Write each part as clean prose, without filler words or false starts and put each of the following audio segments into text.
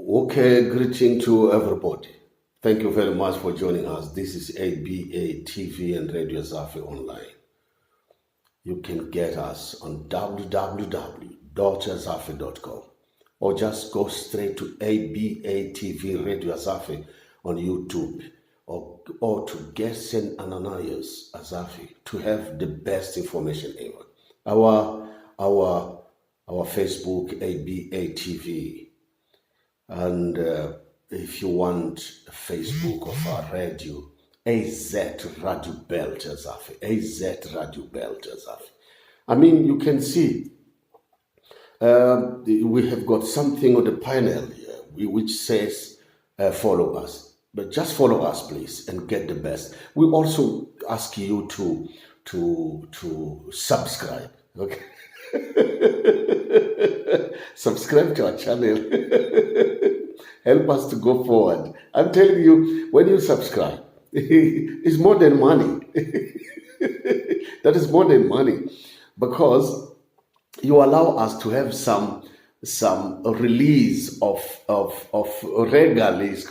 Okay, greeting to everybody. Thank you very much for joining us. This is ABATV and Radio Zafi Online. You can get us on www.zafi.com or just go straight to ABATV Radio Zafi on YouTube or to Gerson Ananias Azafi to have the best information ever. Our Facebook ABATV. And if you want Facebook of our radio, AZ Radio Belt Azafi, AZ Radio Belt Azafi. I mean, you can see we have got something on the panel here which says follow us. But just follow us, please, and get the best. We also ask you to subscribe, okay? Subscribe to our channel. Help us to go forward. I'm telling you, when you subscribe, it's more than money. That is more than money, because you allow us to have some release of regalies,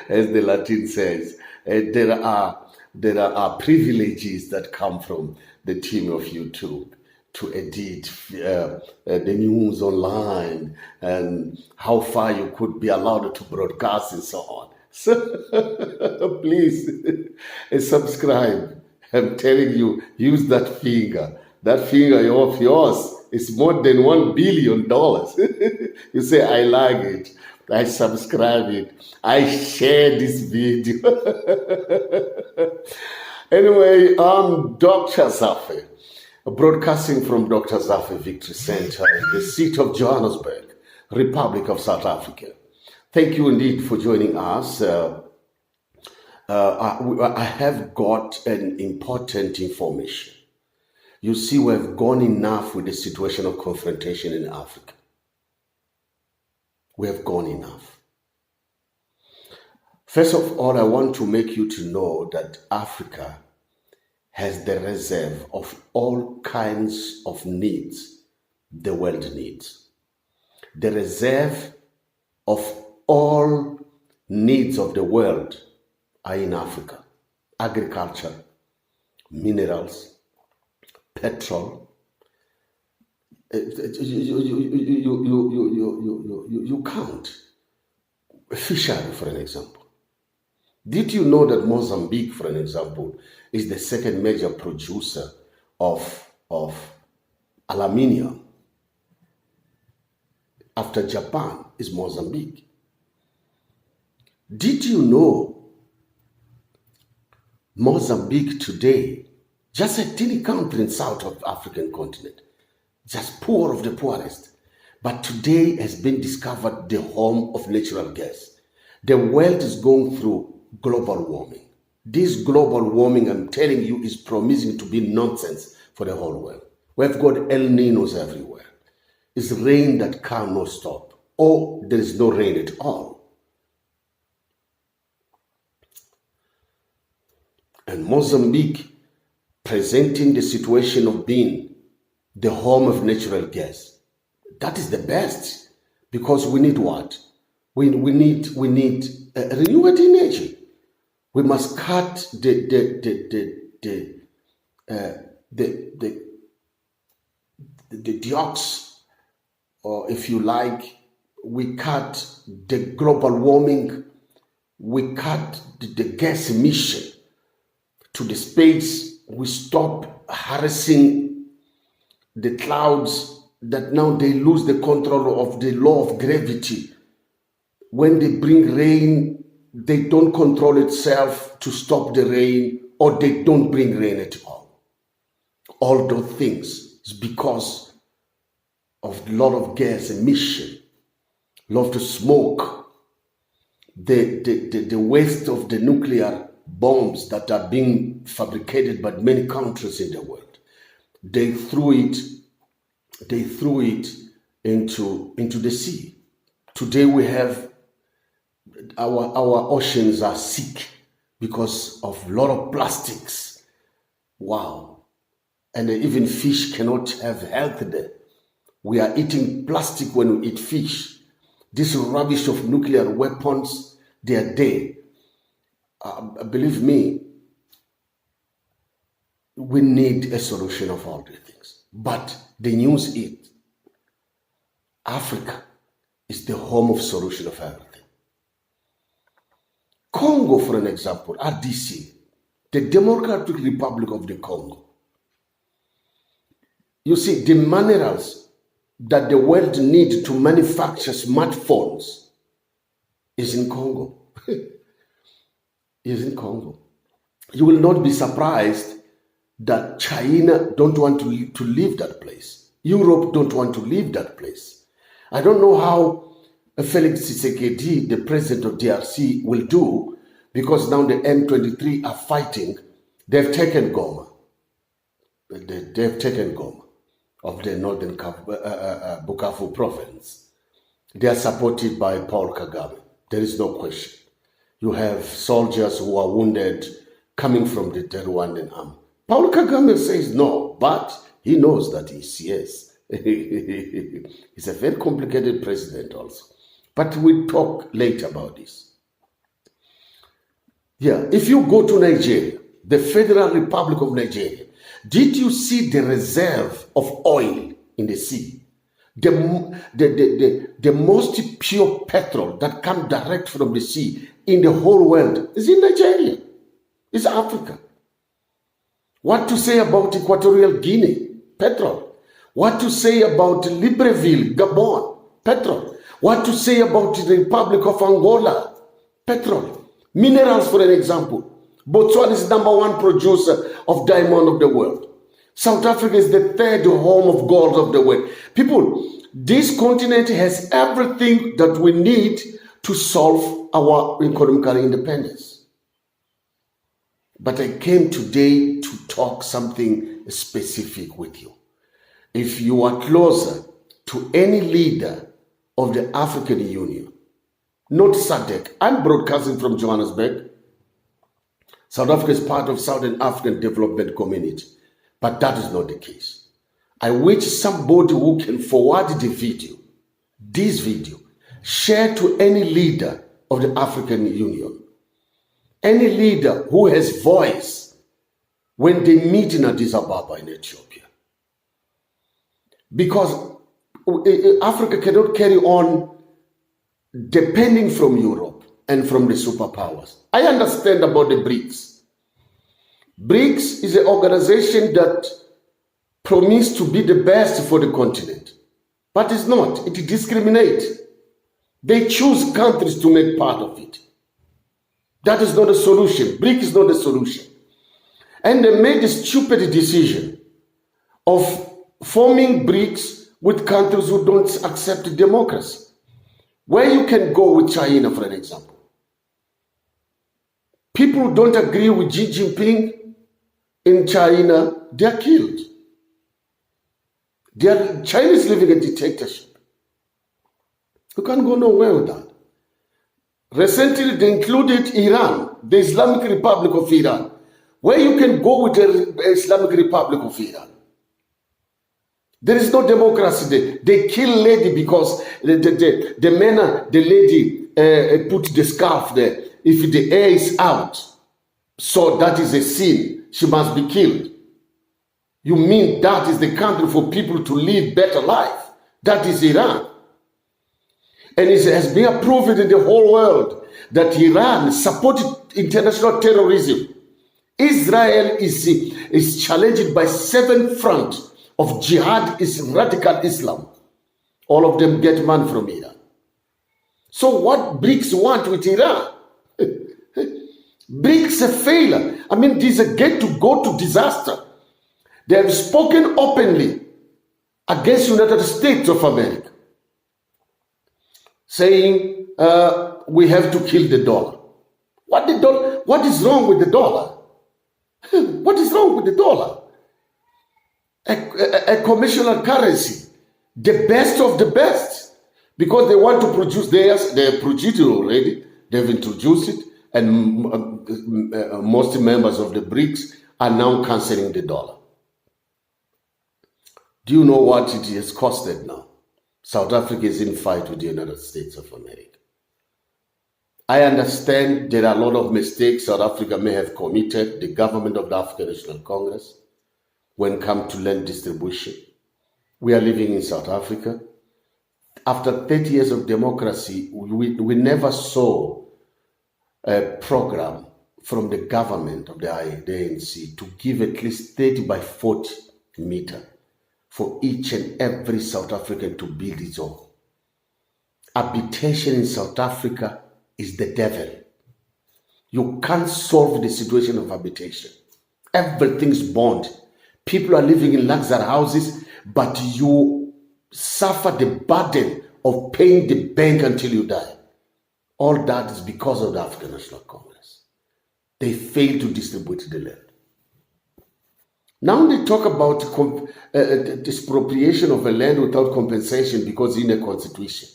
as the Latin says. There are privileges that come from the team of YouTube to edit the news online and how far you could be allowed to broadcast and so on. So please subscribe. I'm telling you, use that finger. That finger of yours is more than $1 billion. You say, I like it. I subscribe it. I share this video. Anyway, I'm Dr. Zafi, broadcasting from Dr. Zafi Victory Center in the seat of Johannesburg, Republic of South Africa. Thank you indeed for joining us. I have got an important information. You see, we have gone enough with the situation of confrontation in Africa. We have gone enough. First of all, I want to make you to know that Africa has the reserve of all kinds of needs the world needs. The reserve of all needs of the world are in Africa. Agriculture, minerals, petrol. You count. Fishery, for an example. Did you know that Mozambique, for an example, is the second major producer of aluminium? After Japan is Mozambique. Did you know Mozambique today, just a teeny country in South of African continent, just poor of the poorest, but today has been discovered the home of natural gas. The world is going through global warming. This global warming, I'm telling you, is promising to be nonsense for the whole world. We've got El Ninos everywhere. It's rain that cannot stop, or there is no rain at all. And Mozambique, presenting the situation of being the home of natural gas, that is the best, because we need what? We need renewable energy. We must cut the dioxide, or if you like, we cut the global warming, we cut the gas emission to the space, we stop harassing the clouds that now they lose the control of the law of gravity. When they bring rain, they don't control itself to stop the rain, or they don't bring rain at all. All those things is because of a lot of gas emission, a lot of smoke, the waste of the nuclear bombs that are being fabricated by many countries in the world. They threw it into the sea. Today we have our oceans are sick because of a lot of plastics. Wow. And even fish cannot have health there. We are eating plastic when we eat fish. This rubbish of nuclear weapons, they are there. Believe me, we need a solution of all these things. But the news is, Africa is the home of solution of everything. Congo, for an example, RDC, the Democratic Republic of the Congo. You see, the minerals that the world needs to manufacture smartphones is in Congo. Is in Congo. You will not be surprised that China don't want to leave that place. Europe don't want to leave that place. I don't know how Felix Tshisekedi, the president of DRC, will do, because now the M23 are fighting. They've taken Goma. They've taken Goma of the northern Bukavu province. They are supported by Paul Kagame. There is no question. You have soldiers who are wounded coming from the Rwandan army. Paul Kagame says no, but he knows that he's CS. He's a very complicated president also. But we'll talk later about this. Yeah, if you go to Nigeria, the Federal Republic of Nigeria, did you see the reserve of oil in the sea? The most pure petrol that comes direct from the sea in the whole world is in Nigeria. It's Africa. What to say about Equatorial Guinea? Petrol. What to say about Libreville, Gabon? Petrol. What to say about the Republic of Angola? Petrol. Minerals, for an example. Botswana is #1 producer of diamond of the world. South Africa is the 3rd home of gold of the world. People, this continent has everything that we need to solve our economical independence. But I came today to talk something specific with you. If you are closer to any leader of the African Union, not SADC, I'm broadcasting from Johannesburg. South Africa is part of Southern African Development Community, but that is not the case. I wish somebody who can forward this video, share to any leader of the African Union, any leader who has voice when they meet in Addis Ababa in Ethiopia. Because Africa cannot carry on depending from Europe and from the superpowers. I understand about the BRICS. BRICS is an organization that promised to be the best for the continent, but it's not. It discriminates. They choose countries to make part of it. That is not a solution. BRICS is not a solution. And they made a stupid decision of forming BRICS with countries who don't accept democracy. Where you can go with China, for an example. People who don't agree with Xi Jinping in China, they are killed. China is living a dictatorship. You can't go nowhere with that. Recently, they included Iran, the Islamic Republic of Iran. Where you can go with the Islamic Republic of Iran? There is no democracy there. They kill lady because the lady put the scarf there. If the air is out, so that is a sin. She must be killed. You mean that is the country for people to live better life? That is Iran. And it has been approved in the whole world that Iran supported international terrorism. Israel is challenged by 7 fronts of jihad is radical Islam. All of them get money from Iran. So what BRICS want with Iran? BRICS a failure. I mean, this is a gate to go to disaster. They have spoken openly against United States of America, saying we have to kill the dollar. What is wrong with the dollar? What is wrong with the dollar? A commercial currency, the best of the best, because they want to produce theirs. They have produced it already. They've introduced it, and most members of the BRICS are now canceling the dollar. Do you know what it has costed now? South Africa is in fight with the United States of America. I understand there are a lot of mistakes South Africa may have committed, the government of the African National Congress, when it comes to land distribution. We are living in South Africa. After 30 years of democracy, we never saw a program from the government of the ANC to give at least 30 by 40 meter for each and every South African to build his own. Habitation in South Africa is the devil. You can't solve the situation of habitation. Everything's bond. People are living in luxury houses, but you suffer the burden of paying the bank until you die. All that is because of the African National Congress. They failed to distribute the land. Now they talk about expropriation of a land without compensation because in the constitution.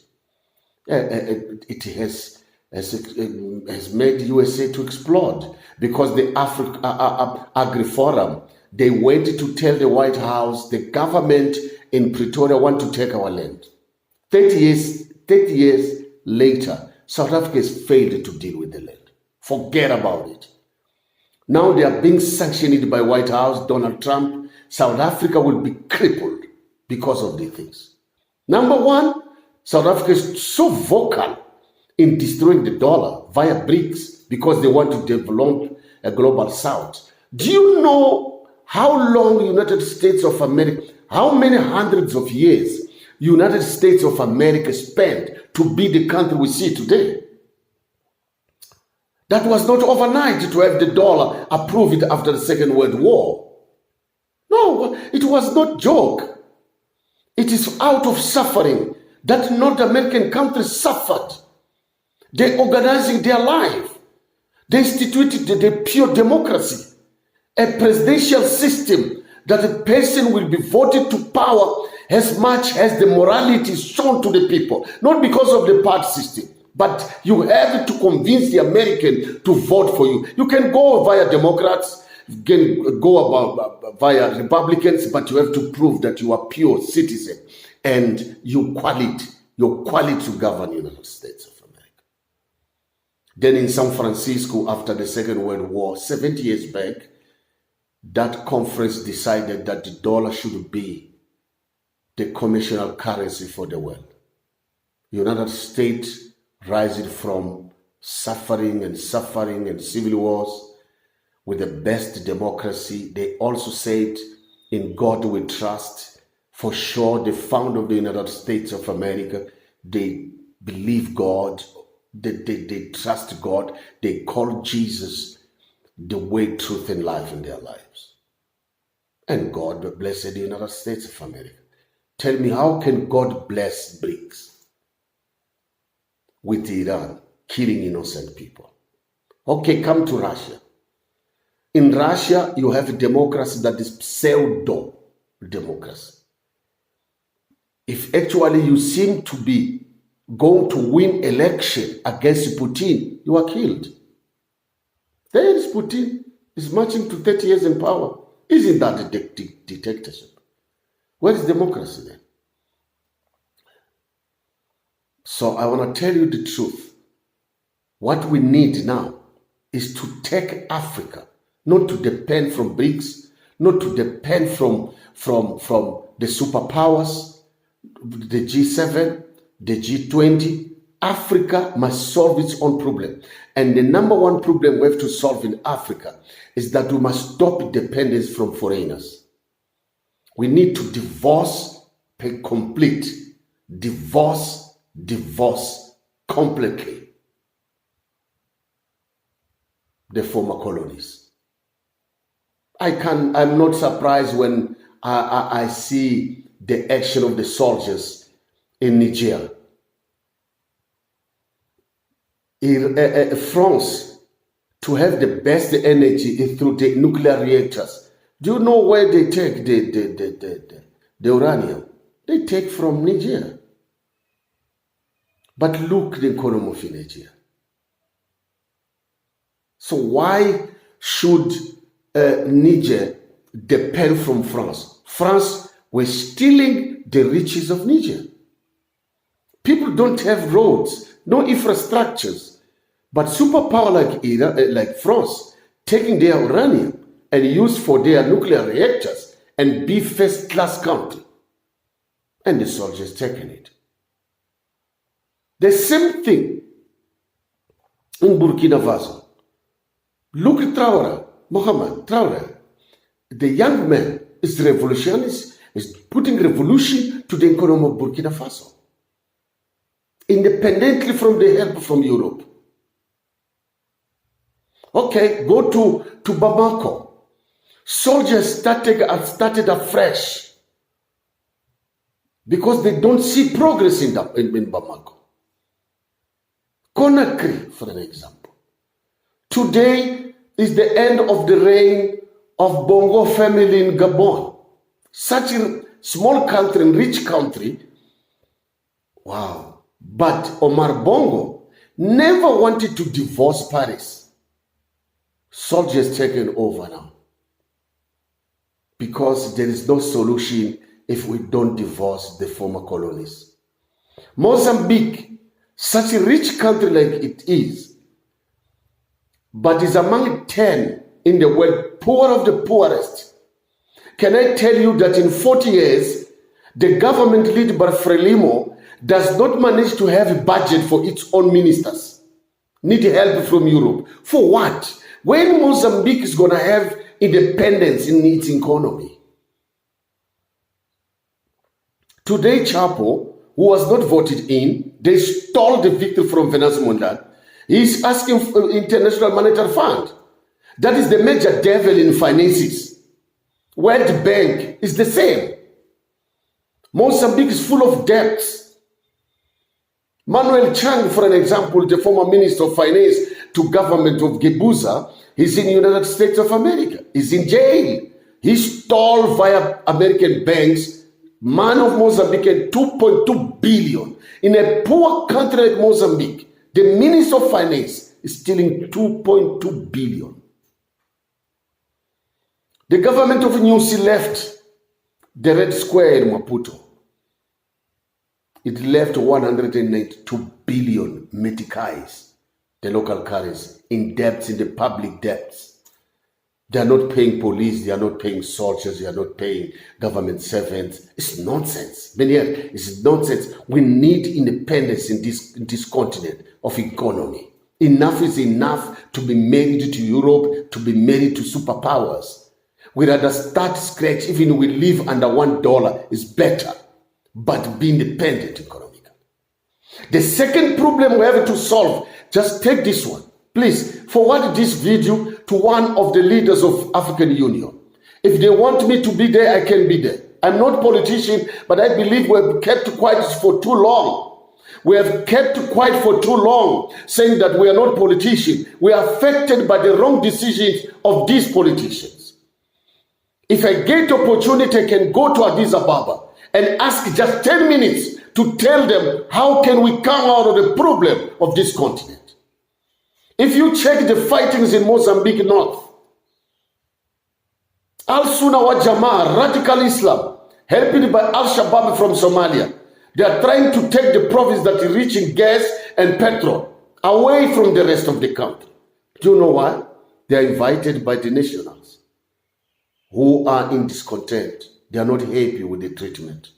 It has made USA to explode because the Agri-Forum, they went to tell the White House, the government in Pretoria want to take our land. 30 years later, South Africa has failed to deal with the land. Forget about it. Now they are being sanctioned by White House, Donald Trump. South Africa will be crippled because of these things. Number one, South Africa is so vocal in destroying the dollar via BRICS because they want to develop a global south. Do you know how long the United States of America, how many hundreds of years United States of America spent to be the country we see today? That was not overnight to have the dollar approved after the Second World War. No, it was not joke. It is out of suffering that North American countries suffered. They organizing their life. They instituted the pure democracy, a presidential system that a person will be voted to power as much as the morality is shown to the people, not because of the party system. But you have to convince the American to vote for you. You can go via Democrats, you can go via Republicans, but you have to prove that you are pure citizen and your quality to govern the United States of America. Then in San Francisco, after the Second World War, 70 years back, that conference decided that the dollar should be the commercial currency for the world. United States rising from suffering and civil wars with the best democracy. They also said, in God we trust. For sure, the founder of the United States of America, they believe God, they trust God, they call Jesus the way, truth, and life in their lives. And God blessed the United States of America. Tell me, how can God bless BRICS with Iran killing innocent people? Okay, come to Russia. In Russia, you have a democracy that is pseudo-democracy. If actually you seem to be going to win election against Putin, you are killed. There is Putin, is marching to 30 years in power. Isn't that a dictatorship? Where is democracy then? So I want to tell you the truth. What we need now is to take Africa, not to depend from BRICS, not to depend from the superpowers, the G7, the G20. Africa must solve its own problem. And the number one problem we have to solve in Africa is that we must stop dependence from foreigners. We need to divorce completely the former colonies. I'm not surprised when I see the action of the soldiers in Niger. France, to have the best energy is through the nuclear reactors. Do you know where they take the uranium? They take from Niger. But look the economy of Niger. So why should Niger depend from France? France was stealing the riches of Niger. People don't have roads, no infrastructures. But superpower like France, taking their uranium and use for their nuclear reactors and be first-class country. And the soldiers taking it. The same thing in Burkina Faso. Look at Traoré, Mohamed Traoré. The young man is revolutionist, is putting revolution to the economy of Burkina Faso. Independently from the help from Europe. Okay, go to Bamako. Soldiers started afresh because they don't see progress in Bamako. Conakry, for an example. Today is the end of the reign of Bongo family in Gabon. Such a small country and rich country. Wow. But Omar Bongo never wanted to divorce Paris. Soldiers taken over now. Because there is no solution if we don't divorce the former colonies. Mozambique, such a rich country like it is, but is among 10 in the world, poor of the poorest. Can I tell you that in 40 years, the government led by Frelimo does not manage to have a budget for its own ministers? Need help from Europe. For what? When Mozambique is going to have independence in its economy? Today, Chapo, who was not voted in, they stole the victory from Venezuela. He's asking for International Monetary Fund. That is the major devil in finances. World Bank is the same. Mozambique is full of debts. Manuel Chang, for an example, the former Minister of Finance to government of Gebuza, he's in the United States of America. He's in jail. He stole via American banks, man of Mozambique, 2.2 billion. In a poor country like Mozambique, the Minister of Finance is stealing 2.2 billion. The government of Nyusi left the Red Square in Maputo. It left 192 billion meticais, the local currency, in debts, in the public debts. They are not paying police, they are not paying soldiers, they are not paying government servants. It's nonsense. But yet, it's nonsense. We need independence in this continent of economy. Enough is enough to be married to Europe, to be married to superpowers. We rather start scratch, even we live under $1 is better, but be independent economically. The second problem we have to solve, just take this one. Please, forward this video to one of the leaders of African Union. If they want me to be there, I can be there. I'm not a politician, but I believe we have kept quiet for too long. We have kept quiet for too long, saying that we are not politicians. We are affected by the wrong decisions of these politicians. If I get opportunity, I can go to Addis Ababa and ask just 10 minutes to tell them how can we come out of the problem of this continent. If you check the fightings in Mozambique North, Al-Sunna wa Jamaa, radical Islam, helped by Al-Shabaab from Somalia, they are trying to take the province that is rich in gas and petrol away from the rest of the country. Do you know why? They are invited by the nationals who are in discontent. They are not happy with the treatment.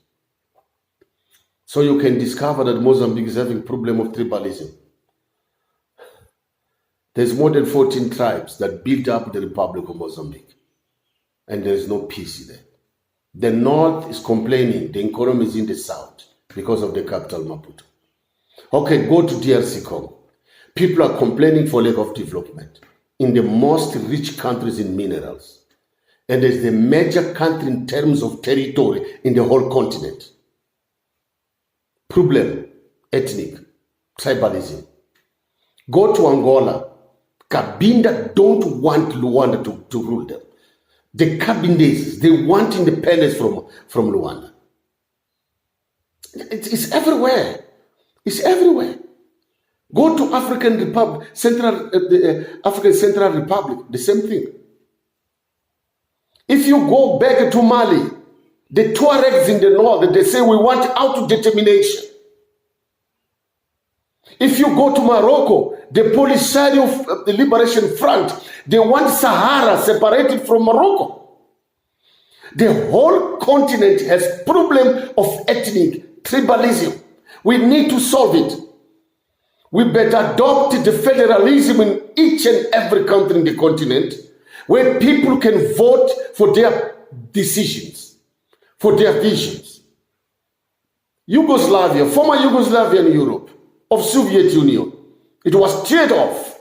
So you can discover that Mozambique is having a problem of tribalism. There's more than 14 tribes that built up the Republic of Mozambique. And there is no peace there. The north is complaining, the economy is in the south because of the capital Maputo. Okay, go to DRC Congo. People are complaining for lack of development in the most rich countries in minerals. And it's the major country in terms of territory in the whole continent. Problem, ethnic, tribalism. Go to Angola. Cabinda don't want Luanda to rule them. The Cabindes, they want independence from Luanda. It's everywhere. It's everywhere. Go to African Republic, African Central Republic, the same thing. If you go back to Mali, the Tuaregs in the north, they say we want autodetermination. If you go to Morocco, the Polisario of the Liberation Front, they want Sahara separated from Morocco. The whole continent has problem of ethnic tribalism. We need to solve it. We better adopt the federalism in each and every country in the continent, where people can vote for their decisions, for their visions. Yugoslavia, former Yugoslavia in Europe, of Soviet Union, it was teared off.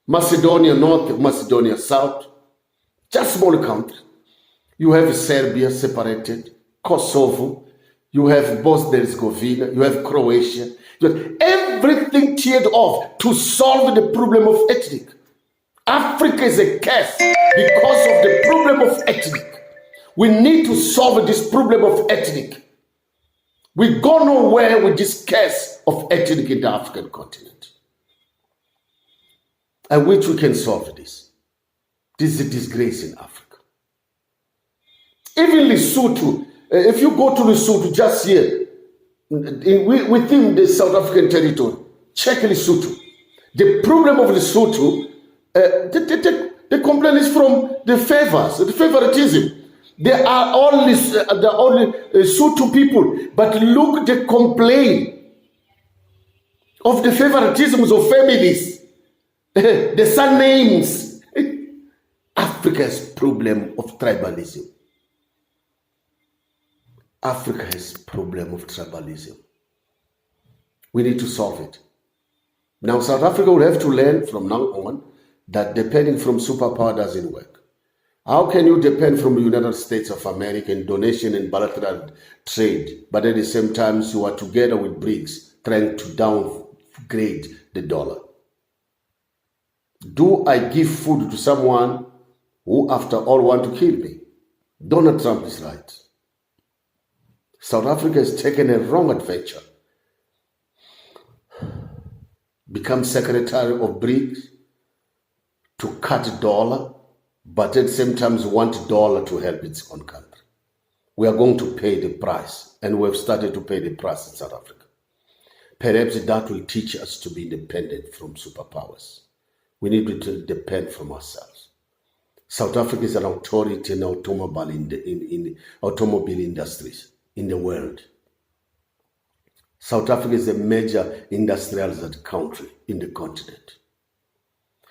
Macedonia North, Macedonia South, just small country. You have Serbia separated, Kosovo, you have Bosnia and Herzegovina, you have Croatia. You have everything teared off to solve the problem of ethnic. Africa is a curse because of the problem of ethnic. We need to solve this problem of ethnic. We go nowhere with this curse of ethnic in the African continent. I wish we can solve this. This is a disgrace in Africa. Even Lesotho, if you go to Lesotho just here, within the South African territory, check Lesotho. The problem of Lesotho, the complaint is from the favors, the favoritism. They are only Lesotho people, but look the complaint of the favoritisms of families, the surnames. Africa's problem of tribalism. Africa has problem of tribalism. We need to solve it. Now, South Africa will have to learn from now on that depending from superpower doesn't work. How can you depend from the United States of America in donation and bilateral trade, but at the same time you are together with BRICS trying to downgrade the dollar? Do I give food to someone who after all want to kill me? Donald Trump is right. South Africa has taken a wrong adventure. Become secretary of BRICS to cut dollar, but at the same time want dollar to help its own country. We are going to pay the price, and we have started to pay the price in South Africa. Perhaps that will teach us to be independent from superpowers. We need to depend from ourselves. South Africa is an authority in automobile industries in the world. South Africa is a major industrialized country in the continent.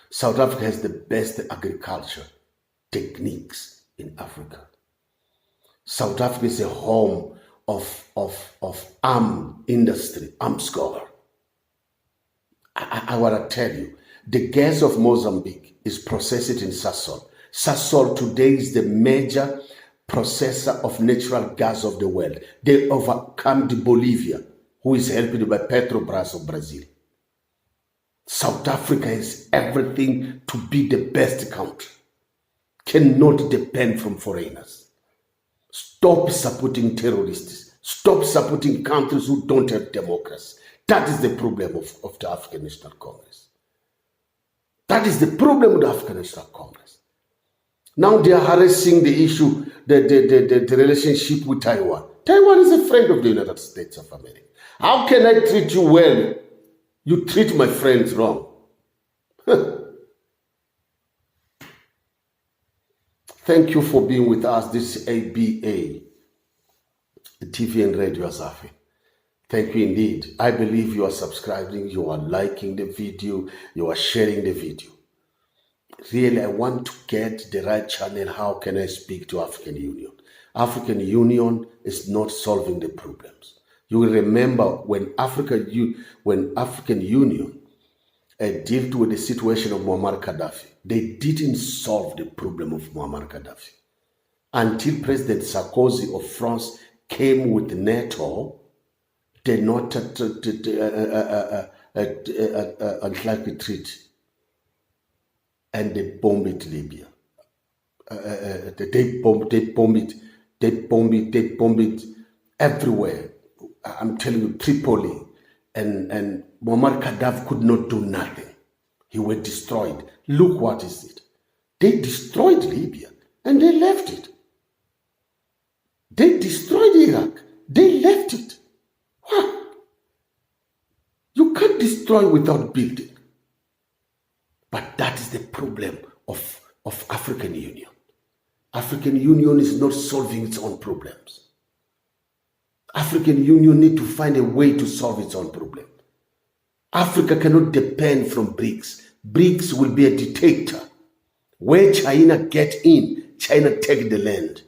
South Africa has the best agriculture techniques in Africa. South Africa is a home of arm industry, arm scholar. I want to tell you, the gas of Mozambique is processed in Sasol. Sasol today is the major processor of natural gas of the world. They overcome the Bolivia, who is helped by Petrobras of Brazil. South Africa has everything to be the best country. Cannot depend from foreigners. Stop supporting terrorists. Stop supporting countries who don't have democracy. That is the problem of the African National Congress. That is the problem of the African National Congress. Now they are harassing the issue, the relationship with Taiwan. Taiwan is a friend of the United States of America. How can I treat you well? You treat my friends wrong. Thank you for being with us. This is ABA, TV and Radio Asafi. Thank you indeed. I believe you are subscribing, you are liking the video, you are sharing the video. Really, I want to get the right channel. How can I speak to African Union? African Union is not solving the problems. You will remember when African Union dealt with the situation of Muammar Gaddafi, they didn't solve the problem of Muammar Gaddafi. Until President Sarkozy of France came with NATO, they not unlikely treat, and they bombed Libya. They bombed it everywhere. I'm telling you, Tripoli, and Muammar Gaddafi could not do nothing. He was destroyed. Look what is it. They destroyed Libya and they left it. They destroyed Iraq. They left it. What? You can't can't destroy without building. But that is the problem of African Union. African Union is not solving its own problems. African Union need to find a way to solve its own problem. Africa cannot depend from BRICS. BRICS will be a dictator. Where China get in, China take the land.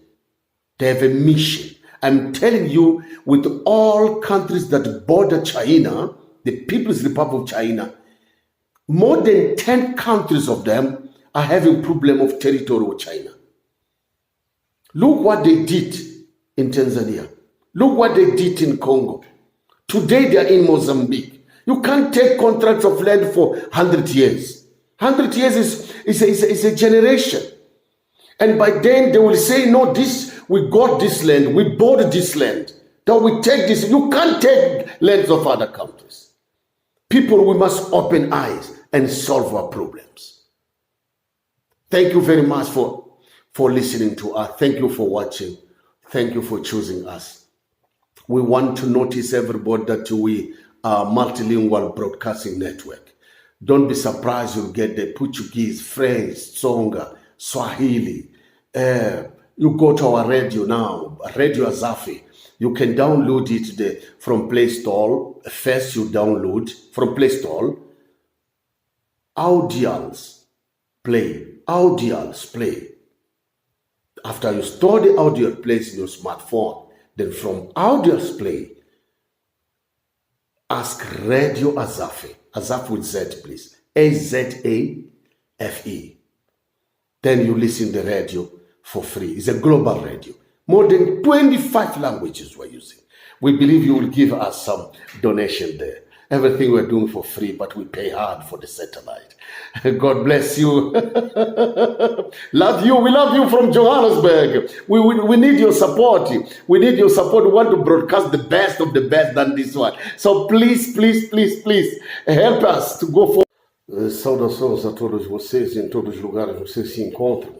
They have a mission. I'm telling you, with all countries that border China, the People's Republic of China, more than 10 countries of them are having problem of territory with China. Look what they did in Tanzania. Look what they did in Congo. Today they are in Mozambique. You can't take contracts of land for 100 years. 100 years is a generation. And by then they will say, no, we got this land, we bought this land. Then we take this. You can't take lands of other countries. People, we must open eyes and solve our problems. Thank you very much for listening to us. Thank you for watching. Thank you for choosing us. We want to notice everybody that we are multilingual broadcasting network. Don't be surprised you'll get the Portuguese, French, Tsonga, Swahili. You go to our radio now, Radio Azafi. You can download it from Play Store. First you download from Play Store. Audials play. Audials play. After you store the audio plays in your smartphone, then from Audials play, ask Radio Azafi. Azafi with Z, please. A-Z-A-F-E. Then you listen to the radio for free. It's a global radio. More than 25 languages we're using. We believe you will give us some donation there. Everything we're doing for free, but we pay hard for the satellite. God bless you. Love you. We love you from Johannesburg. We need your support. We need your support. We want to broadcast the best of the best than this one. So please, please, please, please help us to go for. Saudações a todos vocês em todos os lugares que vocês se encontram.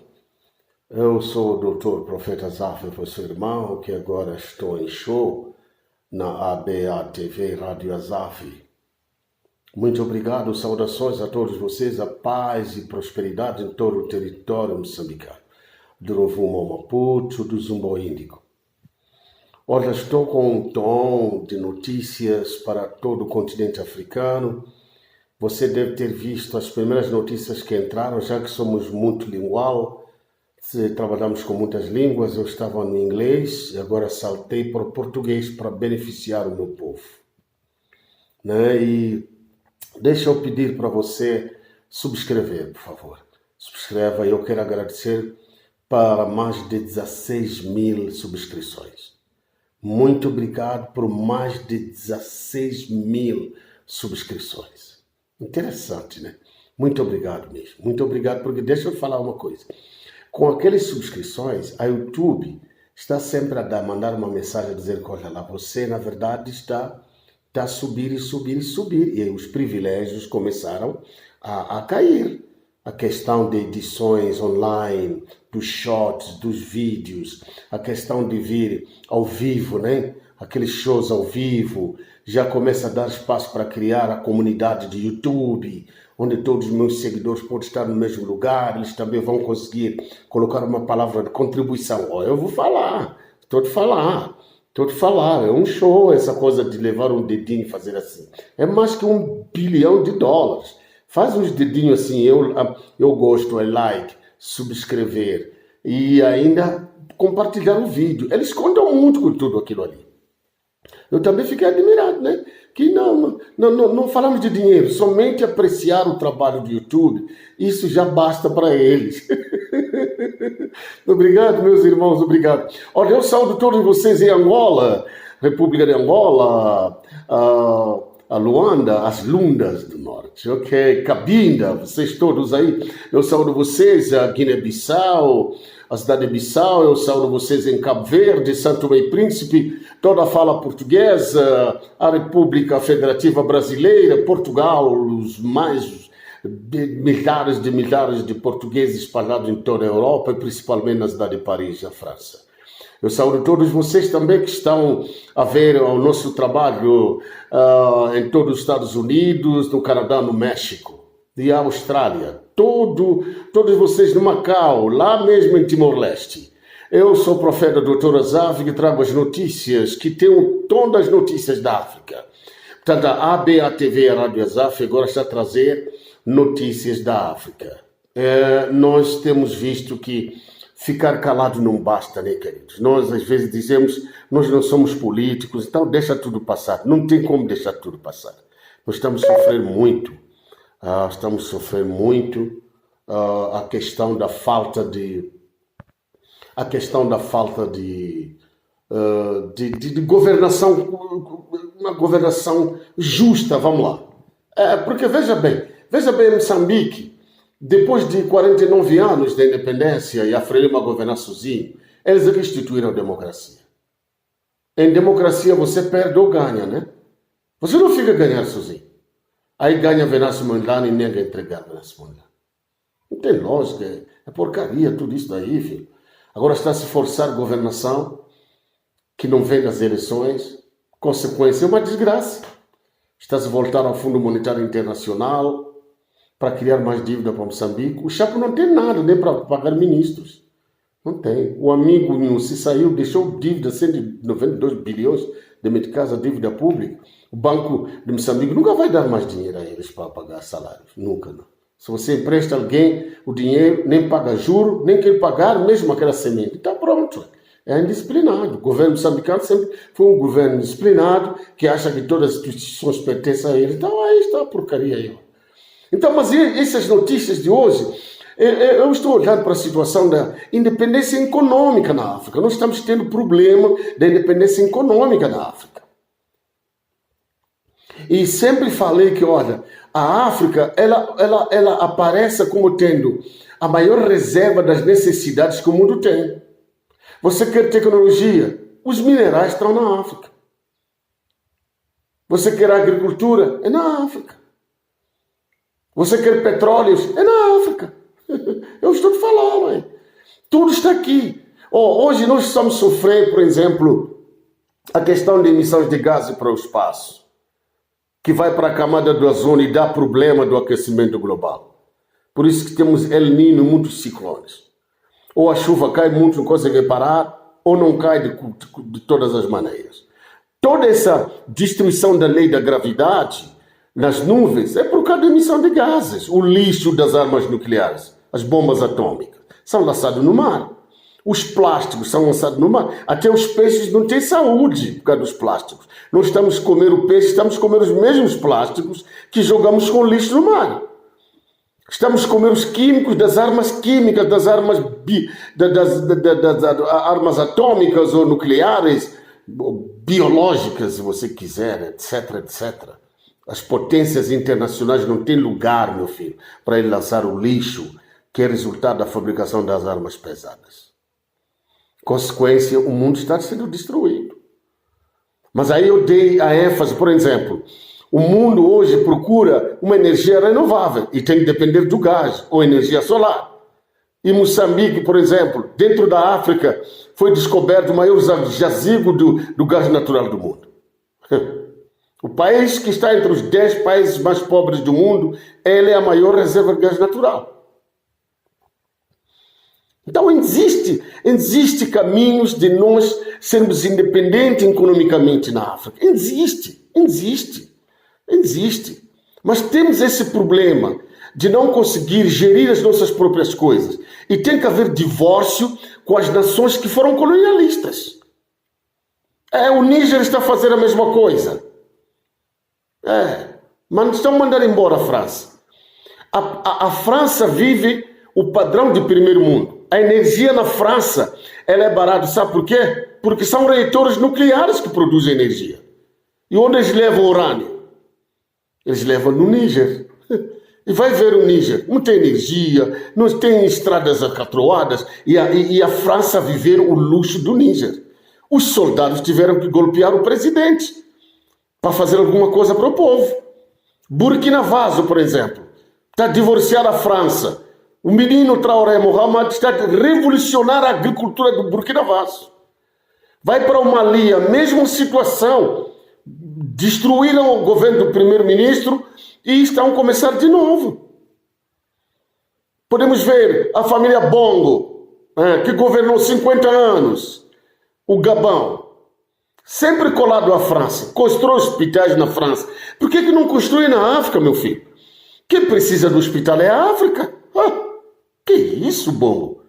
Eu sou o Dr. Profeta Zafra, seu irmão, que agora estou em show na ABATV&RADIO Azafi. Muito obrigado, saudações a todos vocês, a paz e prosperidade em todo o território moçambicano, do Rovuma Maputo, do Zumbo Índico. Hoje estou com um tom de notícias para todo o continente africano. Você deve ter visto as primeiras notícias que entraram, já que somos multilingual. Trabalhamos com muitas línguas, eu estava no inglês e agora saltei para o português para beneficiar o meu povo. E deixa eu pedir para você subscrever, por favor. Subscreva, eu quero agradecer para mais de 16 mil subscrições. Muito obrigado por mais de 16 mil subscrições. Interessante, né? Muito obrigado mesmo. Muito obrigado, porque deixa eu falar uma coisa. Com aquelas subscrições, a YouTube está sempre a mandar uma mensagem a dizer que, olha lá, você na verdade está a subir e subir e subir. E aí os privilégios começaram a cair. A questão de edições online, dos shorts, dos vídeos, a questão de vir ao vivo, né? Aqueles shows ao vivo, já começa a dar espaço para criar a comunidade de YouTube, onde todos os meus seguidores podem estar no mesmo lugar, eles também vão conseguir colocar uma palavra de contribuição. Eu vou falar, estou de falar, é um show essa coisa de levar um dedinho e fazer assim. É mais que $1 bilhão. Faz uns dedinhos assim, eu gosto, like, subscrever e ainda compartilhar o vídeo. Eles contam muito com tudo aquilo ali. Eu também fiquei admirado, né? Que não falamos de dinheiro, somente apreciar o trabalho do YouTube, isso já basta para eles. Obrigado, meus irmãos, obrigado. Olha, eu saúdo todos vocês em Angola, República de Angola, a Luanda, as Lundas do Norte, ok? Cabinda, vocês todos aí, eu saúdo vocês, a Guiné-Bissau, a cidade de Bissau, eu saúdo vocês em Cabo Verde, Santo Tomé e Príncipe, toda a fala portuguesa, a República Federativa Brasileira, Portugal, os mais milhares de portugueses espalhados em toda a Europa, e principalmente na cidade de Paris, na França. Eu saúdo todos vocês também que estão a ver o nosso trabalho em todos os Estados Unidos, no Canadá, no México e Austrália. Todos vocês no Macau, lá mesmo em Timor-Leste. Eu sou o profeta Dr. Azaf e trago as notícias que tenho todas as notícias da África. Portanto, a ABATV&RADIO Azaf agora está a trazer notícias da África. Nós temos visto que ficar calado não basta, né, queridos? Nós, às vezes, dizemos, nós não somos políticos, então deixa tudo passar. Não tem como deixar tudo passar. Nós estamos sofrendo muito. A questão da falta de governação, uma governação justa, vamos lá. Porque veja bem, Moçambique, depois de 49 anos da independência e a Frelimo governar sozinho, eles restituíram a democracia. Em democracia você perde ou ganha, né? Você não fica ganhando sozinho. Aí ganha Venâncio Mondlane e nega entregar Venâncio Mondlane. Não tem lógica, é porcaria tudo isso daí, filho. Agora está a se forçar governação que não vem das eleições. Consequência é uma desgraça. Está a se voltar ao Fundo Monetário Internacional para criar mais dívida para Moçambique. O Chapo não tem nada, nem para pagar ministros. Não tem. O amigo se saiu, deixou dívida, 192 bilhões de meticais, a dívida pública. O Banco de Moçambique nunca vai dar mais dinheiro a eles para pagar salários. Nunca, não. Se você empresta alguém o dinheiro, nem paga juro, nem quer pagar mesmo aquela semente. Está pronto. É indisciplinado. O governo moçambicano sempre foi um governo disciplinado que acha que todas as instituições pertencem a ele. Então aí está a porcaria aí. Então, mas essas notícias de hoje, eu estou olhando para a situação da independência econômica na África. Nós estamos tendo problema da independência econômica na África. E sempre falei que, olha, a África, ela aparece como tendo a maior reserva das necessidades que o mundo tem. Você quer tecnologia? Os minerais estão na África. Você quer agricultura? É na África. Você quer petróleos? É na África. Eu estou te falando, hein? Tudo está aqui. Hoje nós estamos sofrendo, por exemplo, a questão de emissões de gases para o espaço, que vai para a camada do ozono e dá problema do aquecimento global. Por isso que temos El Niño, muitos ciclones. Ou a chuva cai muito, não consegue parar, ou não cai de todas as maneiras. Toda essa destruição da lei da gravidade nas nuvens é por causa da emissão de gases. O lixo das armas nucleares, as bombas atômicas, são lançados no mar. Os plásticos são lançados no mar. Até os peixes não têm saúde por causa dos plásticos. Nós estamos a comer o peixe, estamos a comer os mesmos plásticos que jogamos com lixo no mar. Estamos a comer os químicos das armas químicas, das armas, armas atômicas ou nucleares, biológicas, se você quiser, etc, etc. As potências internacionais não têm lugar, meu filho, para ele lançar o lixo que é resultado da fabricação das armas pesadas. Consequência, o mundo está sendo destruído. Mas aí eu dei a ênfase, por exemplo, o mundo hoje procura uma energia renovável e tem que depender do gás ou energia solar. Em Moçambique, por exemplo, dentro da África, foi descoberto o maior jazigo do gás natural do mundo. O país que está entre os 10 países mais pobres do mundo, ele é a maior reserva de gás natural. Então existe caminhos de nós sermos independentes economicamente na África. Existe. Mas temos esse problema de não conseguir gerir as nossas próprias coisas. E tem que haver divórcio com as nações que foram colonialistas. O Níger está a fazer a mesma coisa. Mas estão a mandar embora a França. A França vive o padrão de primeiro mundo. A energia na França, ela é barata, sabe por quê? Porque são reatores nucleares que produzem energia. E onde eles levam o urânio? Eles levam no Níger. E vai ver o Níger. Não tem energia, não tem estradas acatroadas. E a França viver o luxo do Níger. Os soldados tiveram que golpear o presidente para fazer alguma coisa para o povo. Burkina Faso, por exemplo, está divorciada da França. O menino Traoré Mohamed está a revolucionar a agricultura do Burkina Faso. Vai para o Mali, a mesma situação. Destruíram o governo do primeiro-ministro e estão a começar de novo. Podemos ver a família Bongo, que governou 50 anos, o Gabão, sempre colado à França, constrói hospitais na França. Por que não construi na África, meu filho? Quem precisa do hospital é a África. Que isso, Bongo?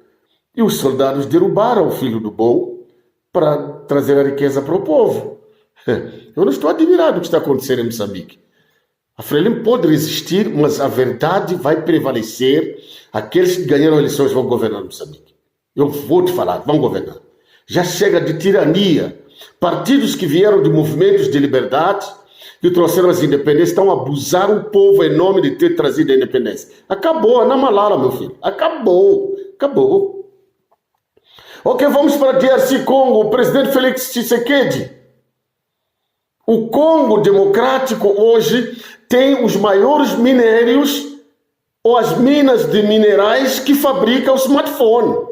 E os soldados derrubaram o filho do Bongo para trazer a riqueza para o povo. Eu não estou admirado do que está acontecendo em Moçambique. A Frelimo pode resistir, mas a verdade vai prevalecer. Aqueles que ganharam eleições vão governar Moçambique. Eu vou te falar, vão governar. Já chega de tirania. Partidos que vieram de movimentos de liberdade, que trouxeram as independências, estão a abusar o povo em nome de ter trazido a independência. Acabou, na Malala, meu filho. Acabou. Ok, vamos para DRC Congo. O presidente Félix Tshisekedi. O Congo Democrático hoje tem os maiores minérios ou as minas de minerais que fabricam o smartphone.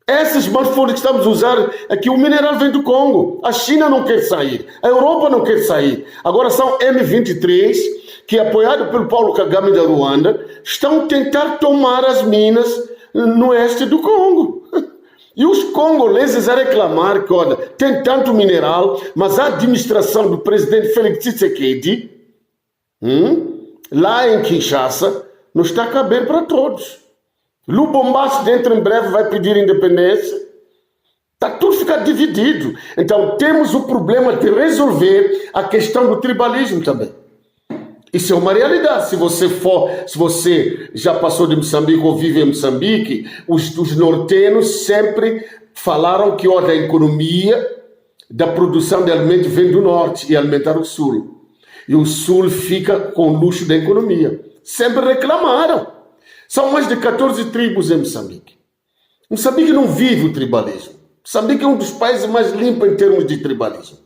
Esse smartphone que estamos a usar aqui, o mineral vem do Congo. A China não quer sair, a Europa não quer sair. Agora são M23, que apoiado pelo Paulo Kagame da Ruanda, estão a tentar tomar as minas no oeste do Congo. E os congoleses a reclamar que, olha, tem tanto mineral, mas a administração do presidente Félix Tshisekedi, lá em Kinshasa, não está a caber para todos. Lubumbashi dentro em breve vai pedir independência. Está tudo ficando dividido. Então temos o problema de resolver a questão do tribalismo também. Isso é uma realidade. Se você já passou de Moçambique ou vive em Moçambique, os nortenos sempre falaram que a economia da produção de alimentos vem do norte e alimentar o sul. E o sul fica com o luxo da economia. Sempre reclamaram. São mais de 14 tribos em Moçambique. Moçambique não vive o tribalismo. Moçambique é um dos países mais limpos em termos de tribalismo.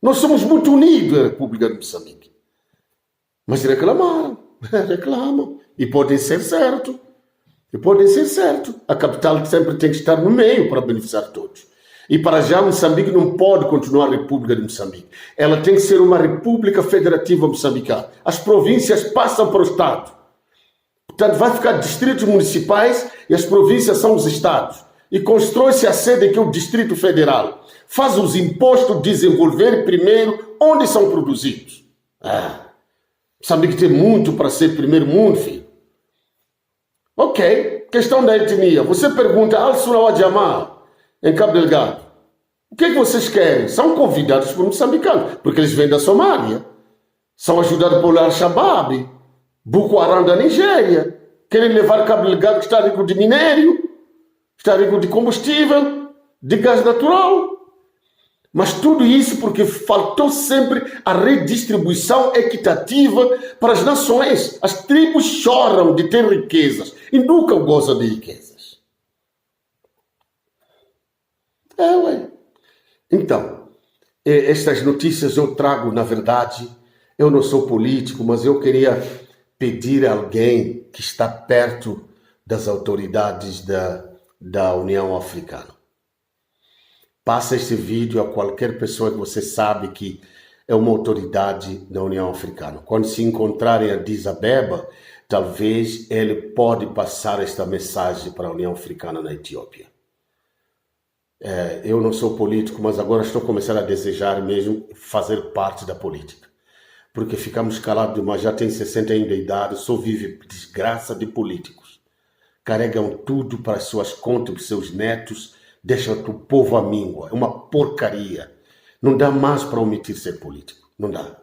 Nós somos muito unidos, a República de Moçambique. Mas reclamaram. Reclamam. E podem ser certo. A capital sempre tem que estar no meio para beneficiar todos. E para já Moçambique não pode continuar a República de Moçambique. Ela tem que ser uma República Federativa Moçambicana. As províncias passam para o Estado. Portanto, vai ficar distritos municipais e as províncias são os estados. E constrói-se a sede que é o Distrito Federal. Faz os impostos desenvolver primeiro onde são produzidos. Moçambique tem muito para ser primeiro mundo, filho. Ok, questão da etnia. Você pergunta, Al-Surawajamá, em Cabo Delgado, o que vocês querem? São convidados por moçambicanos, porque eles vêm da Somália. São ajudados por Al-Shabaab, Boko Haram da Nigéria. Querem levar Cabo Delgado, que está rico de minério, está rico de combustível, de gás natural. Mas tudo isso porque faltou sempre a redistribuição equitativa para as nações. As tribos choram de ter riquezas e nunca gozam de riquezas. Então, estas notícias eu trago, na verdade, eu não sou político, mas eu queria pedir a alguém que está perto das autoridades da União Africana. Passa este vídeo a qualquer pessoa que você sabe que é uma autoridade da União Africana. Quando se encontrarem a Addis Abeba, talvez ele pode passar esta mensagem para a União Africana na Etiópia. Eu não sou político, mas agora estou começando a desejar mesmo fazer parte da política. Porque ficamos calados demais, já tem 60 anos de idade, só vive desgraça de políticos. Carregam tudo para as suas contas, para os seus netos, deixam o povo à míngua. É uma porcaria. Não dá mais para omitir ser político. Não dá.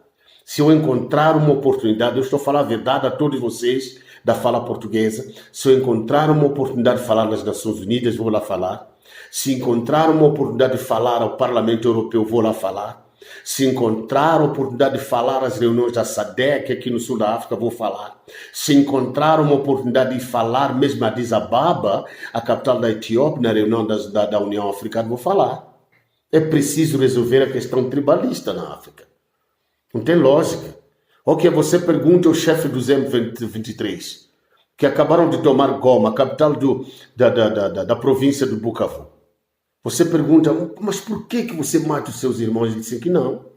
Se eu encontrar uma oportunidade, eu estou a falar a verdade a todos vocês da fala portuguesa. Se eu encontrar uma oportunidade de falar nas Nações Unidas, vou lá falar. Se encontrar uma oportunidade de falar ao Parlamento Europeu, vou lá falar. Se encontrar a oportunidade de falar às reuniões da SADC aqui no sul da África, vou falar. Se encontrar uma oportunidade de falar mesmo a Addis Ababa, a capital da Etiópia, na reunião da União Africana, vou falar. É preciso resolver a questão tribalista na África. Não tem lógica. Ok, você pergunta ao chefe dos M23, que acabaram de tomar Goma, a capital da província do Bukavu. Você pergunta, mas por que você mata os seus irmãos? Ele disse que não.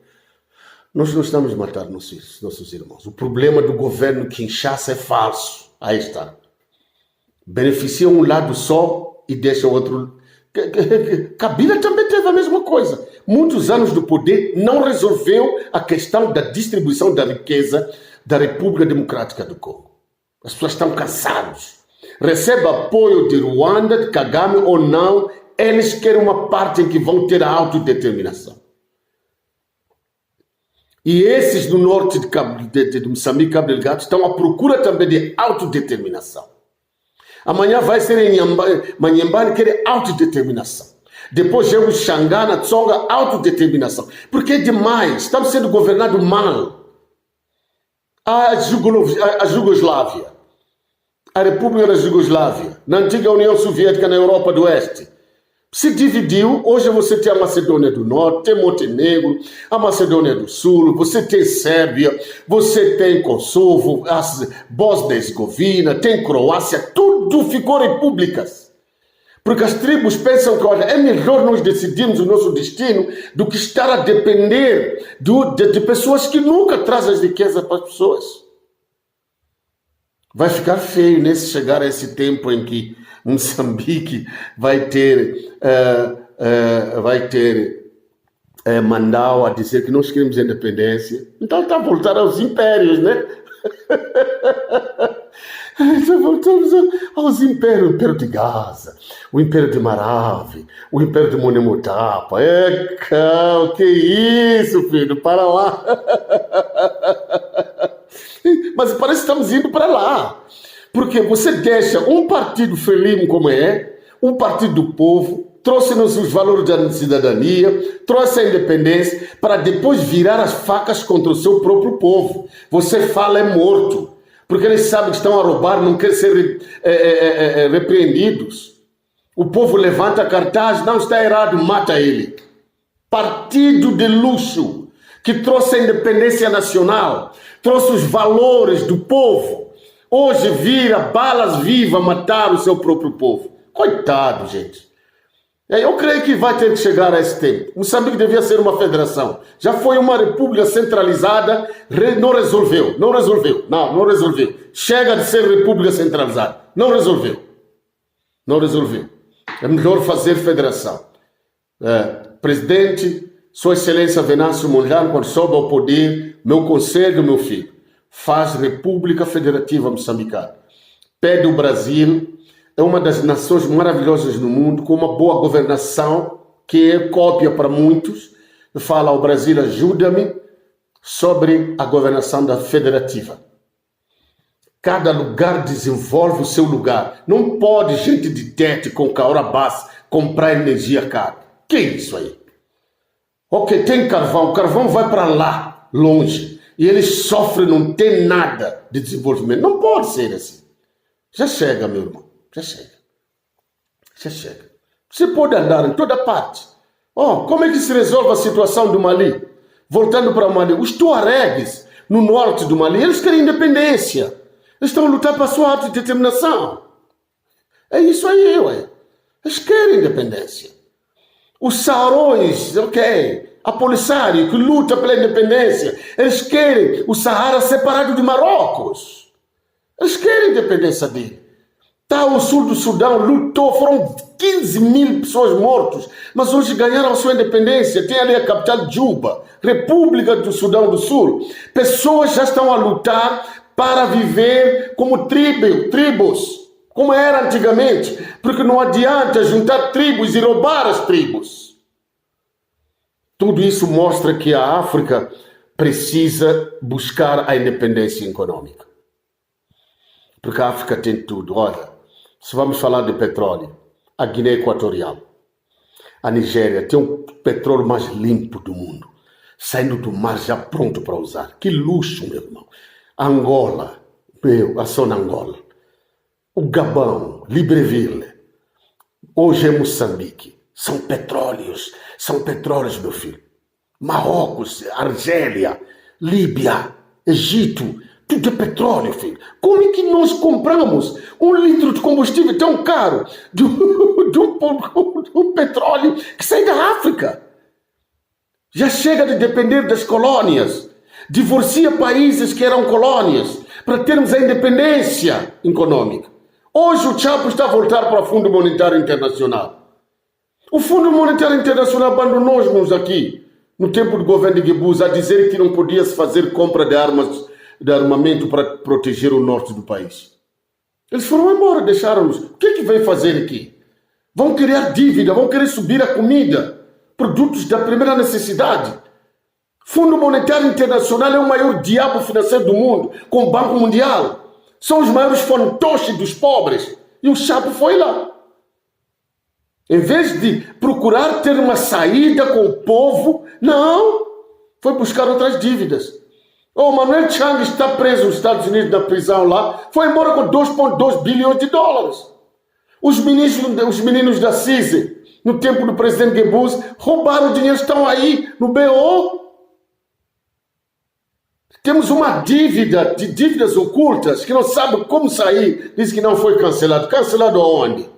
Nós não estamos a matar nossos irmãos. O problema do governo Kinshasa é falso. Aí está. Beneficia um lado só e deixa o outro. Kabila também teve a mesma coisa. Muitos anos do poder não resolveu a questão da distribuição da riqueza da República Democrática do Congo. As pessoas estão cansadas. Receba apoio de Ruanda, de Kagame ou não, eles querem uma parte em que vão ter a autodeterminação. E esses do norte de Moçambique, Cabo Delgado, estão à procura também de autodeterminação. Amanhã vai ser em Manhembane, querer autodeterminação. Depois chega o Xangana, Tsonga, autodeterminação. Porque é demais, estamos sendo governados mal. A Jugoslávia, a República da Jugoslávia, na antiga União Soviética na Europa do Oeste, se dividiu. Hoje você tem a Macedônia do Norte, tem Montenegro, a Macedônia do Sul, você tem Sérvia, você tem Kosovo, Bósnia e Herzegovina, tem Croácia, tudo ficou repúblicas. Porque as tribos pensam que, olha, é melhor nós decidirmos o nosso destino do que estar a depender de pessoas que nunca trazem as riquezas para as pessoas. Vai ficar feio, né, se chegar a esse tempo em que Moçambique vai ter Mandau a dizer que nós queremos independência. Então está voltando aos impérios, né? Então voltamos aos impérios, o Império de Gaza, o Império de Marave, o Império de Monemotapa. Que isso, filho, para lá. Mas parece que estamos indo para lá. Porque você deixa um partido felino como é, um partido do povo, trouxe-nos os valores da cidadania, trouxe a independência, para depois virar as facas contra o seu próprio povo. Você fala é morto, porque eles sabem que estão a roubar, não querem ser repreendidos. O povo levanta cartaz, não está errado, mata ele. Partido de luxo, que trouxe a independência nacional, trouxe os valores do povo. Hoje vira balas vivas matar o seu próprio povo. Coitado, gente. Eu creio que vai ter que chegar a esse tempo. Moçambique devia ser uma federação. Já foi uma república centralizada, não resolveu. Chega de ser república centralizada. Não resolveu. É melhor fazer federação. Presidente, Sua Excelência Venâncio Mondlane, quando sobe ao poder, meu conselho, meu filho, faz República Federativa Moçambicana. Pede o Brasil, é uma das nações maravilhosas do mundo, com uma boa governação, que é cópia para muitos. Fala ao Brasil, ajuda-me sobre a governação da federativa. Cada lugar desenvolve o seu lugar. Não pode gente de Tete com Caora base comprar energia cara. Que isso aí? Ok, tem carvão. O carvão vai para lá, longe. E eles sofrem, não tem nada de desenvolvimento. Não pode ser assim. Já chega, meu irmão. Já chega. Você pode andar em toda parte. Como é que se resolve a situação do Mali? Voltando para o Mali. Os tuaregues, no norte do Mali, eles querem independência. Eles estão a lutar para a sua autodeterminação. É isso aí, ué. Eles querem independência. Os saharões, a Polisário, que luta pela independência, eles querem o Saara separado de Marrocos. Eles querem a independência dele. O sul do Sudão lutou, foram 15 mil pessoas mortas, mas hoje ganharam a sua independência. Tem ali a capital Juba, República do Sudão do Sul. Pessoas já estão a lutar para viver como tribos, como era antigamente, porque não adianta juntar tribos e roubar as tribos. Tudo isso mostra que a África precisa buscar a independência econômica. Porque a África tem tudo. Olha, se vamos falar de petróleo, a Guiné Equatorial, a Nigéria tem o petróleo mais limpo do mundo, saindo do mar já pronto para usar. Que luxo, meu irmão. Angola, a zona Angola, o Gabão, Libreville, hoje é Moçambique. São petróleos, meu filho. Marrocos, Argélia, Líbia, Egito, Tudo é petróleo, filho. Como é que nós compramos 1 litro de combustível tão caro de um petróleo que sai da África? Já chega de depender das colônias. Divorcia países que eram colônias para termos a independência econômica. Hoje o Chapo está a voltar para o Fundo Monetário Internacional. O Fundo Monetário Internacional abandonou-nos aqui, no tempo do governo de Guebus, a dizer que não podia-se fazer compra de armas, de armamento para proteger o norte do país. Eles foram embora, deixaram-nos. O que é que vem fazer aqui? Vão criar dívida, vão querer subir a comida, produtos da primeira necessidade. Fundo Monetário Internacional é o maior diabo financeiro do mundo, com o Banco Mundial. São os maiores fantoches dos pobres. E o Chapo foi lá. Em vez de procurar ter uma saída com o povo, não, foi buscar outras dívidas. O Manuel Chang está preso nos Estados Unidos, na prisão lá, foi embora com 2,2 bilhões de dólares. Os meninos da CISE, no tempo do presidente Guebus, roubaram o dinheiro, estão aí no BO. Temos uma dívida de dívidas ocultas que não sabe como sair. Diz que não foi cancelado. Cancelado aonde?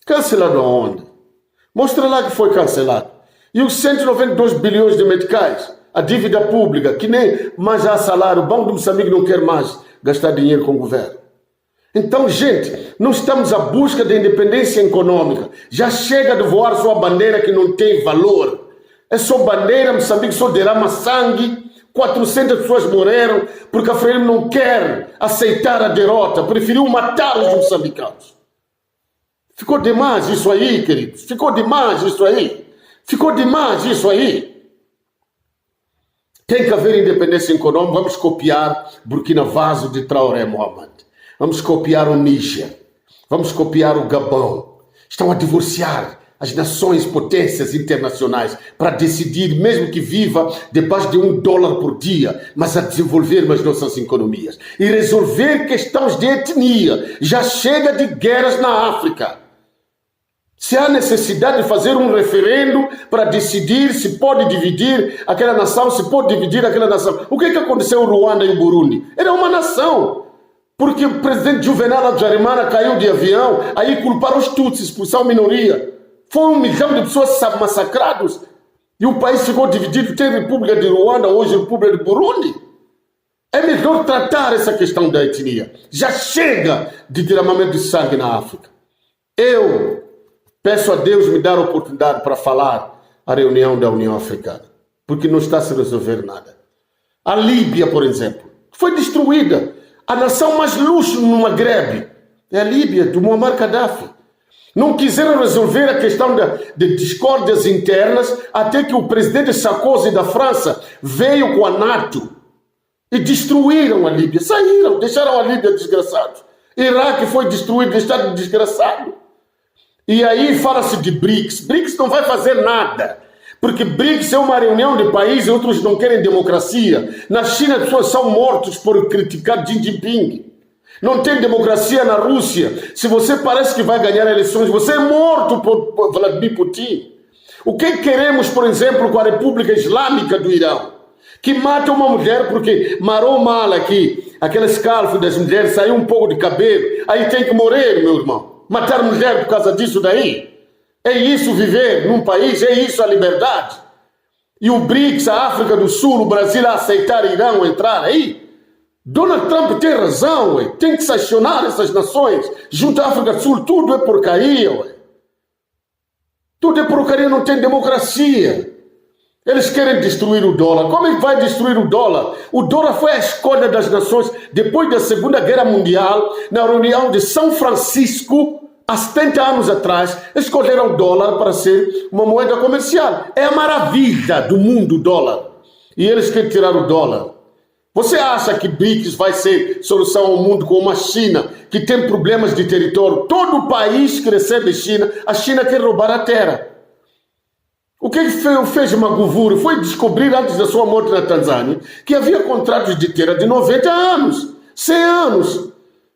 Cancelado aonde? Mostra lá que foi cancelado. E os 192 bilhões de meticais, a dívida pública, que nem mais há salário, o Banco de Moçambique não quer mais gastar dinheiro com o governo. Então, gente, nós estamos à busca da independência econômica. Já chega de voar sua bandeira que não tem valor. É só bandeira, Moçambique só derrama sangue. 400 pessoas morreram porque a Frelimo não quer aceitar a derrota, preferiu matar os moçambicanos. Ficou demais isso aí, queridos. Ficou demais isso aí. Ficou demais isso aí. Tem que haver independência econômica. Vamos copiar Burkina Faso de Traoré Mohamed. Vamos copiar o Níger. Vamos copiar o Gabão. Estão a divorciar as nações, potências internacionais, para decidir, mesmo que viva debaixo de $1 por dia, mas a desenvolver as nossas economias e resolver questões de etnia. Já chega de guerras na África. Se há necessidade de fazer um referendo para decidir se pode dividir aquela nação, se pode dividir aquela nação. O que aconteceu em Ruanda e o Burundi? Era uma nação. Porque o presidente Juvenal Habyarimana caiu de avião, aí culparam os Tutsis, expulsar a minoria. Foi 1 milhão de pessoas massacradas e o país ficou dividido. Tem República de Ruanda, hoje República de Burundi. É melhor tratar essa questão da etnia. Já chega de derramamento de sangue na África. Eu peço a Deus me dar a oportunidade para falar a reunião da União Africana, porque não está a se resolver nada. A Líbia, por exemplo, foi destruída. A nação mais luxo no Maghreb é a Líbia, do Muammar Gaddafi. Não quiseram resolver a questão de discórdias internas até que o presidente Sarkozy da França veio com a NATO e destruíram a Líbia. Saíram, deixaram a Líbia desgraçados. Iraque foi destruído, deixado desgraçado. E aí fala-se de BRICS. BRICS não vai fazer nada. Porque BRICS é uma reunião de países, outros não querem democracia. Na China as pessoas são mortos por criticar Xi Jinping. Não tem democracia na Rússia. Se você parece que vai ganhar eleições, você é morto por Vladimir Putin. O que queremos, por exemplo, com a República Islâmica do Irão? Que mata uma mulher porque marou mal aqui. Aquele escalfo das mulheres, saiu um pouco de cabelo. Aí tem que morrer, meu irmão. Matar mulher por causa disso daí. É isso viver num país? É isso a liberdade? E o BRICS, a África do Sul, o Brasil a aceitar Irão entrar aí? Donald Trump tem razão, ué. Tem que sancionar essas nações. Junto à África do Sul, tudo é porcaria, ué. Tudo é porcaria, não tem democracia. Eles querem destruir o dólar. Como é que vai destruir o dólar? O dólar foi a escolha das nações depois da Segunda Guerra Mundial, na reunião de São Francisco, há 70 anos atrás, escolheram o dólar para ser uma moeda comercial. É a maravilha do mundo, o dólar. E eles querem tirar o dólar. Você acha que BRICS vai ser solução ao mundo como a China, que tem problemas de território? Todo país que recebe China, a China quer roubar a terra. O que fez Magufuli foi descobrir, antes da sua morte na Tanzânia, que havia contratos de terra de 90 anos, 100 anos.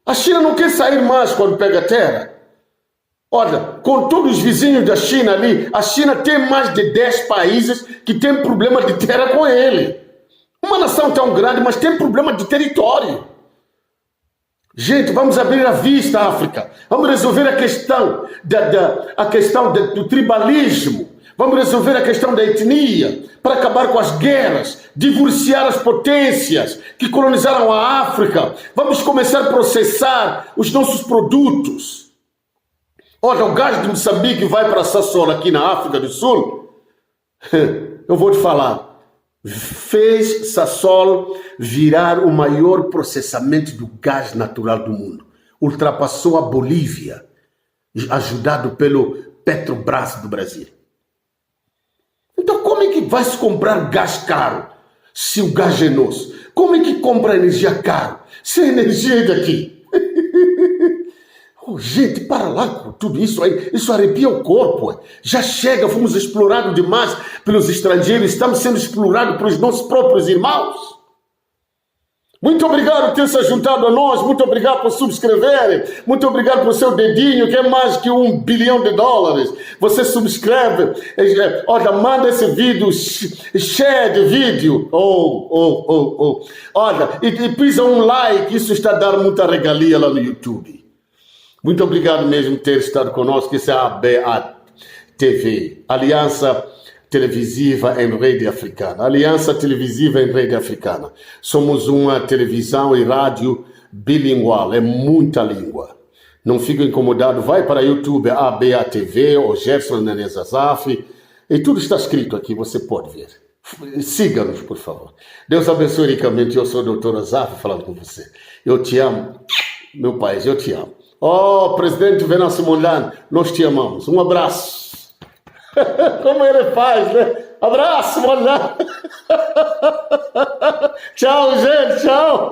A China não quer sair mais quando pega terra. Olha, com todos os vizinhos da China ali, a China tem mais de 10 países que tem problema de terra com ele. Uma nação tão grande, mas tem problema de território. Gente, vamos abrir a vista, África. Vamos resolver a questão, do tribalismo. Vamos resolver a questão da etnia, para acabar com as guerras, divorciar as potências que colonizaram a África. Vamos começar a processar os nossos produtos. Olha, o gás de Moçambique vai para Sassola, aqui na África do Sul. Eu vou te falar. Fez Sasol virar o maior processamento do gás natural do mundo. Ultrapassou a Bolívia, ajudado pelo Petrobras do Brasil. Então como é que vai se comprar gás caro se o gás é nosso? Como é que compra energia caro se a energia é daqui? Oh, gente, para lá com tudo isso aí, isso arrepia o corpo. Já chega, fomos explorados demais pelos estrangeiros, estamos sendo explorados pelos nossos próprios irmãos. Muito obrigado por ter se juntado a nós, muito obrigado por subscreverem, muito obrigado por seu dedinho, que é mais que $1 bilhão. Você subscreve, olha, manda esse vídeo, share de vídeo, olha, e pisa um like, isso está dando muita regalia lá no YouTube. Muito obrigado mesmo por ter estado conosco. Isso é a ABATV, Aliança Televisiva em Rede Africana. Aliança Televisiva em Rede Africana. Somos uma televisão e rádio bilingual, é muita língua. Não fique incomodado, vai para YouTube, ABATV, ou Gerson Nenez Azaf, e tudo está escrito aqui, você pode ver. Siga-nos, por favor. Deus abençoe ricamente. Eu sou o Dr. Azaf falando com você. Eu te amo, meu país, eu te amo. Oh, presidente Venâncio Mondlane, nós te amamos. Um abraço. Como ele faz, né? Abraço, Mondlane. Tchau, gente, tchau.